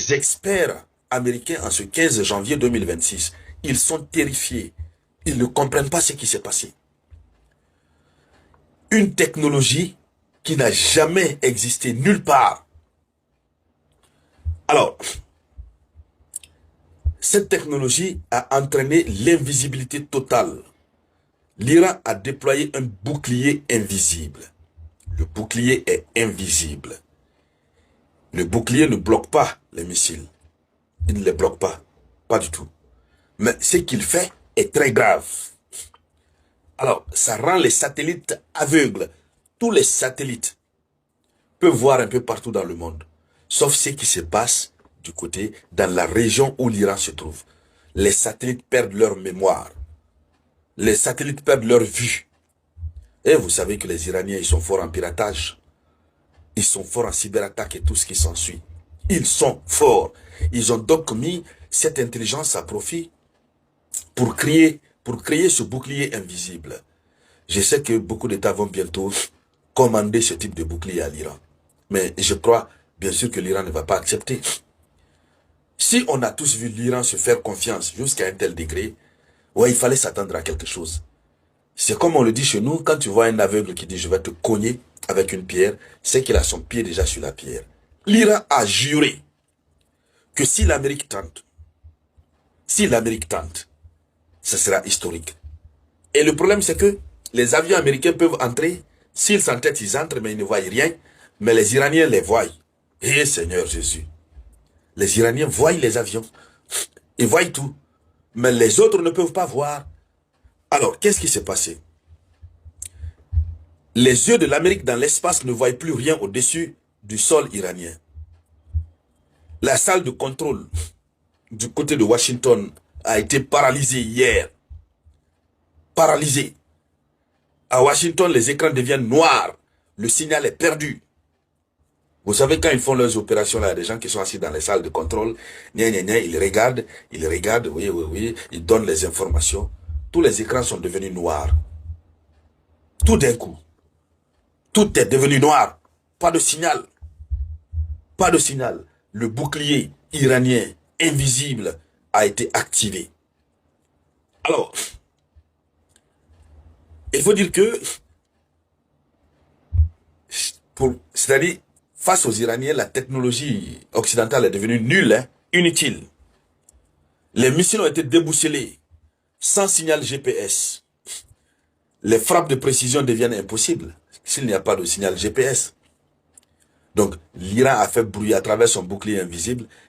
les experts américains en ce 15 janvier 2026, ils sont terrifiés. Ils ne comprennent pas ce qui s'est passé. Une technologie qui n'a jamais existé nulle part. Alors, cette technologie a entraîné l'invisibilité totale. L'Iran a déployé un bouclier invisible. Le bouclier est invisible. Le bouclier ne bloque pas les missiles. Il ne les bloque pas. Pas du tout. Mais ce qu'il fait est très grave. Alors, ça rend les satellites aveugles. Tous les satellites peuvent voir un peu partout dans le monde. Sauf ce qui se passe du côté, dans la région où l'Iran se trouve. Les satellites perdent leur mémoire. Les satellites perdent leur vue. Et vous savez que les Iraniens, ils sont forts en piratage. Ils sont forts en cyberattaque et tout ce qui s'ensuit. Ils sont forts. Ils ont donc mis cette intelligence à profit pour créer ce bouclier invisible. Je sais que beaucoup d'États vont bientôt commander ce type de bouclier à l'Iran. Mais je crois, bien sûr, que l'Iran ne va pas accepter. Si on a tous vu l'Iran se faire confiance jusqu'à un tel degré, ouais, il fallait s'attendre à quelque chose. C'est comme on le dit chez nous, quand tu vois un aveugle qui dit « je vais te cogner avec une pierre », c'est qu'il a son pied déjà sur la pierre. L'Iran a juré que si l'Amérique tente, ce sera historique. Et le problème, c'est que les avions américains peuvent entrer, s'ils s'entêtent, ils entrent, mais ils ne voient rien, mais les Iraniens les voient. Eh Seigneur Jésus, les Iraniens voient les avions, ils voient tout, mais les autres ne peuvent pas voir. Alors, qu'est-ce qui s'est passé? Les yeux de l'Amérique dans l'espace ne voient plus rien au-dessus du sol iranien. La salle de contrôle du côté de Washington a été paralysée hier. Paralysée. À Washington, les écrans deviennent noirs. Le signal est perdu. Vous savez, quand ils font leurs opérations, là, il y a des gens qui sont assis dans les salles de contrôle. Ils regardent, oui, ils donnent les informations. Tous les écrans sont devenus noirs. Tout d'un coup. Tout est devenu noir. Pas de signal. Pas de signal. Le bouclier iranien invisible a été activé. Alors, il faut dire que, c'est-à-dire, face aux Iraniens, la technologie occidentale est devenue nulle, inutile. Les missiles ont été déboussolés, sans signal GPS. Les frappes de précision deviennent impossibles s'il n'y a pas de signal GPS. Donc, l'Iran a fait brouiller à travers son bouclier invisible